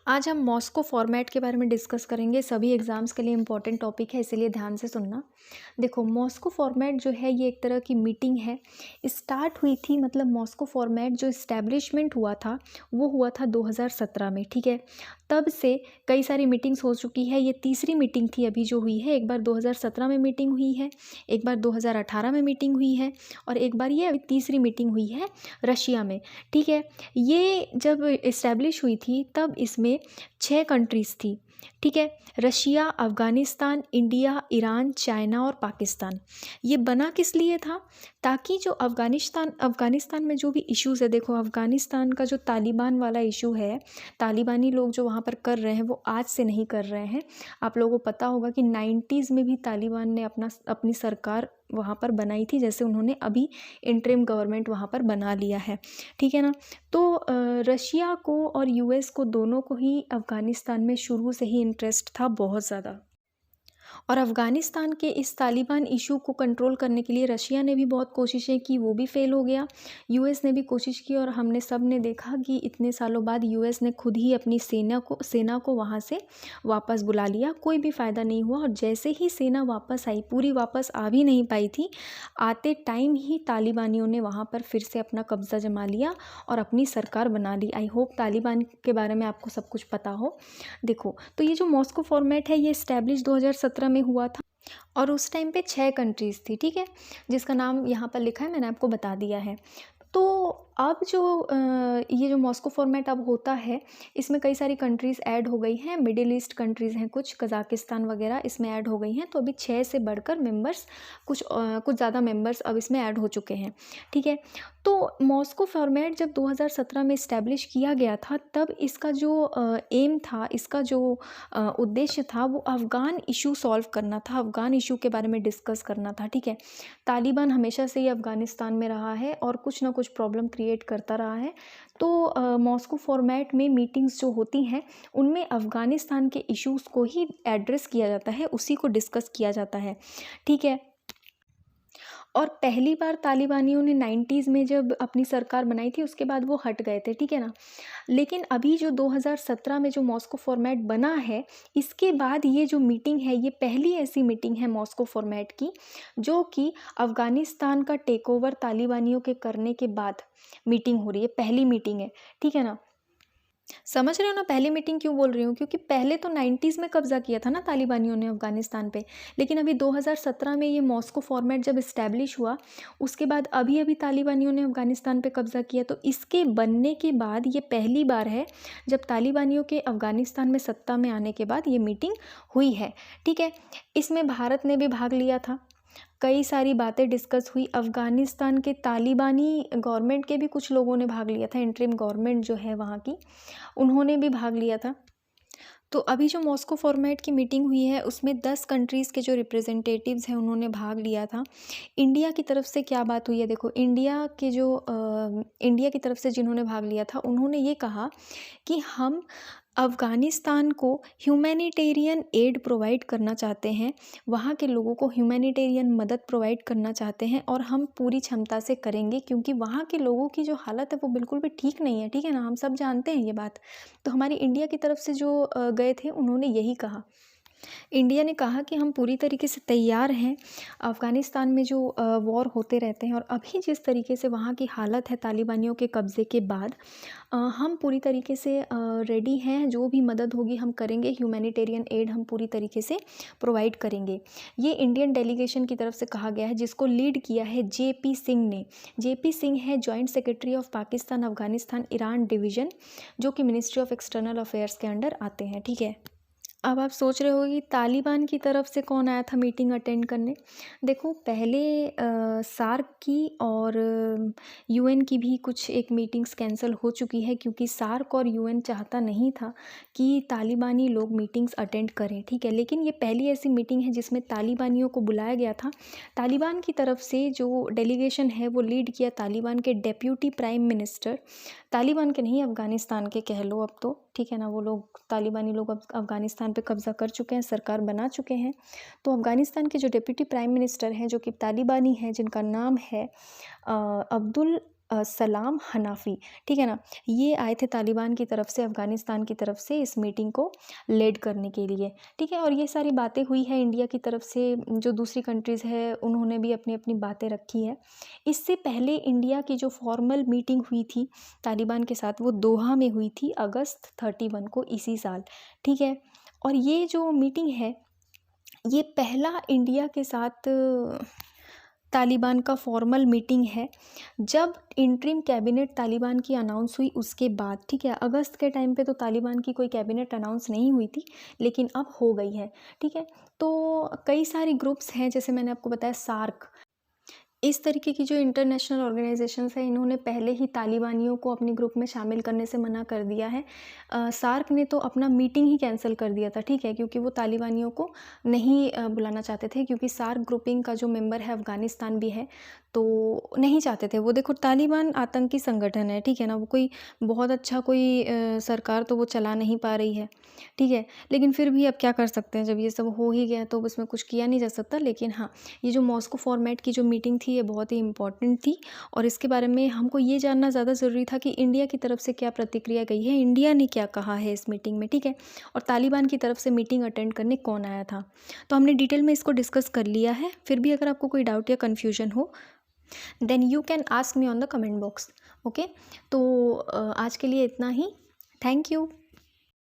आज हम Moscow format के बारे में डिस्कस करेंगे। सभी एग्ज़ाम्स के लिए इम्पॉर्टेंट टॉपिक है, इसीलिए ध्यान से सुनना। देखो, मॉस्को फॉर्मेट जो है ये एक तरह की मीटिंग है। स्टार्ट हुई थी, मतलब मॉस्को फॉर्मेट जो इस्टेब्लिशमेंट हुआ था वो हुआ था 2017 में, ठीक है। तब से कई सारी मीटिंग्स हो चुकी है। ये तीसरी मीटिंग थी अभी जो हुई है। एक बार 2017 में मीटिंग हुई है, एक बार 2018 में मीटिंग हुई है और एक बार ये अभी तीसरी मीटिंग हुई है रशिया में, ठीक है। ये जब इस्टेब्लिश हुई थी तब इसमें 6 कंट्रीज़ थी, ठीक है। Russia, Afghanistan, India, Iran, China और पाकिस्तान। ये बना किस लिए था? ताकि जो अफ़गानिस्तान में जो भी इश्यूज़ है, देखो अफ़गानिस्तान का जो तालिबान वाला इशू है, तालिबानी लोग जो वहाँ पर कर रहे हैं वो आज से नहीं कर रहे हैं। आप लोगों को पता होगा कि 90s में भी तालिबान ने अपनी सरकार वहाँ पर बनाई थी, जैसे उन्होंने अभी इंटरिम गवर्नमेंट वहाँ पर बना लिया है, ठीक है ना। तो रशिया को और यूएस को, दोनों को ही अफ़गानिस्तान में शुरू से ही इंटरेस्ट था बहुत ज़्यादा। और अफ़गानिस्तान के इस तालिबान इशू को कंट्रोल करने के लिए रशिया ने भी बहुत कोशिशें की, वो भी फेल हो गया। यूएस ने भी कोशिश की और हमने सब ने देखा कि इतने सालों बाद यूएस ने खुद ही अपनी सेना को वहाँ से वापस बुला लिया। कोई भी फ़ायदा नहीं हुआ और जैसे ही सेना वापस आई, पूरी वापस आ भी नहीं पाई थी, आते टाइम ही तालिबानियों ने वहाँ पर फिर से अपना कब्ज़ा जमा लिया और अपनी सरकार बना ली। आई होप तालिबान के बारे में आपको सब कुछ पता हो। देखो, तो ये जो मॉस्को फॉर्मेट है ये इस्टेब्लिश 2017 में हुआ था और उस टाइम पे 6 कंट्रीज़ थी, ठीक है, जिसका नाम यहाँ पर लिखा है, मैंने आपको बता दिया है। तो अब जो ये जो मॉस्को फॉर्मेट अब होता है, इसमें कई सारी कंट्रीज़ ऐड हो गई हैं। मिडिल ईस्ट कंट्रीज़ हैं कुछ, कज़ाकिस्तान वगैरह इसमें ऐड हो गई हैं। तो अभी 6 से बढ़कर मेंबर्स, कुछ ज़्यादा मेंबर्स अब इसमें ऐड हो चुके हैं, ठीक है। तो मॉस्को फॉर्मेट जब 2017 में इस्टेब्लिश किया गया था, तब इसका जो एम था, इसका जो उद्देश्य था, वो अफ़गान इशू सॉल्व करना था, अफ़गान इशू के बारे में डिस्कस करना था, ठीक है। तालिबान हमेशा से ही अफ़गानिस्तान में रहा है और कुछ ना कुछ प्रॉब्लम क्रिएट करता रहा है। तो मॉस्को फॉर्मेट में मीटिंग्स जो होती हैं, उनमें अफ़गानिस्तान के इश्यूज़ को ही एड्रेस किया जाता है, उसी को डिस्कस किया जाता है, ठीक है। और पहली बार तालिबानियों ने 90s में जब अपनी सरकार बनाई थी, उसके बाद वो हट गए थे, ठीक है ना। लेकिन अभी जो 2017 में जो मॉस्को फॉर्मेट बना है, इसके बाद ये जो मीटिंग है, ये पहली ऐसी मीटिंग है मॉस्को फॉर्मेट की जो कि अफ़गानिस्तान का टेक ओवर तालिबानियों के करने के बाद मीटिंग हो रही है, पहली मीटिंग है, ठीक है ना। समझ रहे हो ना, पहली मीटिंग क्यों बोल रही हूँ? क्योंकि पहले तो 90s में कब्ज़ा किया था ना तालिबानियों ने अफ़गानिस्तान पे, लेकिन अभी 2017 में ये मॉस्को फॉर्मेट जब इस्टेब्लिश हुआ, उसके बाद अभी तालिबानियों ने अफ़गानिस्तान पे कब्ज़ा किया। तो इसके बनने के बाद ये पहली बार है जब तालिबानियों के अफ़गानिस्तान में सत्ता में आने के बाद ये मीटिंग हुई है, ठीक है। इसमें भारत ने भी भाग लिया था। कई सारी बातें डिस्कस हुई। अफ़गानिस्तान के तालिबानी गवर्नमेंट के भी कुछ लोगों ने भाग लिया था, इंटरिम गवर्नमेंट जो है वहाँ की, उन्होंने भी भाग लिया था। तो अभी जो मॉस्को फॉर्मेट की मीटिंग हुई है, उसमें 10 कंट्रीज़ के जो रिप्रेजेंटेटिव्स हैं उन्होंने भाग लिया था। इंडिया की तरफ से क्या बात हुई है, देखो इंडिया की तरफ से जिन्होंने भाग लिया था, उन्होंने ये कहा कि हम अफ़गानिस्तान को ह्यूमैनिटेरियन एड प्रोवाइड करना चाहते हैं, वहाँ के लोगों को ह्यूमैनिटेरियन मदद प्रोवाइड करना चाहते हैं और हम पूरी क्षमता से करेंगे, क्योंकि वहाँ के लोगों की जो हालत है वो बिल्कुल भी ठीक नहीं है, ठीक है ना, हम सब जानते हैं ये बात। तो हमारी इंडिया की तरफ से जो गए थे, उन्होंने यही कहा। इंडिया ने कहा कि हम पूरी तरीके से तैयार हैं। अफ़गानिस्तान में जो वॉर होते रहते हैं और अभी जिस तरीके से वहाँ की हालत है तालिबानियों के कब्ज़े के बाद, हम पूरी तरीके से रेडी हैं, जो भी मदद होगी हम करेंगे, ह्यूमैनिटेरियन एड हम पूरी तरीके से प्रोवाइड करेंगे। ये इंडियन डेलीगेशन की तरफ से कहा गया है, जिसको लीड किया है जेपी सिंह ने। जेपी सिंह है joint secretary of Pakistan Afghanistan Iran division, जो कि मिनिस्ट्री ऑफ एक्सटर्नल अफेयर्स के अंडर आते हैं, ठीक है। अब आप सोच रहे होगे कि तालिबान की तरफ से कौन आया था मीटिंग अटेंड करने। देखो, पहले सार्क की और यूएन की भी कुछ एक मीटिंग्स कैंसिल हो चुकी है, क्योंकि सार्क और यूएन चाहता नहीं था कि तालिबानी लोग मीटिंग्स अटेंड करें, ठीक है। लेकिन ये पहली ऐसी मीटिंग है जिसमें तालिबानियों को बुलाया गया था। तालिबान की तरफ से जो डेलीगेशन है वो लीड किया तालिबान के डेप्यूटी प्राइम मिनिस्टर, तालिबान के नहीं, अफ़गानिस्तान के कह लो अब तो, ठीक है ना। वो लोग, तालिबानी लोग अब अफ़गानिस्तान पे कब्ज़ा कर चुके हैं, सरकार बना चुके हैं। तो अफ़गानिस्तान के जो डिप्टी प्राइम मिनिस्टर हैं, जो कि तालिबानी हैं, जिनका नाम है अब्दुल सलाम हनाफी, ठीक है ना, ये आए थे तालिबान की तरफ से, अफ़गानिस्तान की तरफ से इस मीटिंग को लीड करने के लिए, ठीक है। और ये सारी बातें हुई है इंडिया की तरफ से, जो दूसरी कंट्रीज़ है उन्होंने भी अपनी अपनी बातें रखी है। इससे पहले इंडिया की जो फॉर्मल मीटिंग हुई थी तालिबान के साथ, वो दोहा में हुई थी अगस्त 31 को इसी साल, ठीक है। और ये जो मीटिंग है, ये पहला इंडिया के साथ तालिबान का फॉर्मल मीटिंग है, जब इंटरिम कैबिनेट तालिबान की अनाउंस हुई उसके बाद, ठीक है। अगस्त के टाइम पे तो तालिबान की कोई कैबिनेट अनाउंस नहीं हुई थी, लेकिन अब हो गई है, ठीक है। तो कई सारी ग्रुप्स हैं, जैसे मैंने आपको बताया सार्क, इस तरीके की जो इंटरनेशनल ऑर्गेनाइजेशंस हैं, इन्होंने पहले ही तालिबानियों को अपने ग्रुप में शामिल करने से मना कर दिया है। सार्क ने तो अपना मीटिंग ही कैंसिल कर दिया था, ठीक है, क्योंकि वो तालिबानियों को नहीं बुलाना चाहते थे, क्योंकि सार्क ग्रुपिंग का जो मेंबर है अफ़गानिस्तान भी है, तो नहीं चाहते थे वो। देखो तालिबान आतंकी संगठन है, ठीक है ना, वो कोई बहुत अच्छा कोई सरकार तो वो चला नहीं पा रही है, ठीक है। लेकिन फिर भी अब क्या कर सकते हैं, जब ये सब हो ही गया तो उसमें कुछ किया नहीं जा सकता। लेकिन हाँ, ये जो मॉस्को फॉर्मेट की जो मीटिंग थी, ये बहुत ही इम्पॉर्टेंट थी, और इसके बारे में हमको ये जानना ज़्यादा ज़रूरी था कि इंडिया की तरफ से क्या प्रतिक्रिया गई है, इंडिया ने क्या कहा है इस मीटिंग में, ठीक है। और तालिबान की तरफ से मीटिंग अटेंड करने कौन आया था, तो हमने डिटेल में इसको डिस्कस कर लिया है। फिर भी अगर आपको कोई डाउट या कन्फ्यूजन हो, then you can ask me on the comment box, okay. तो आज के लिए इतना ही, थैंक यू।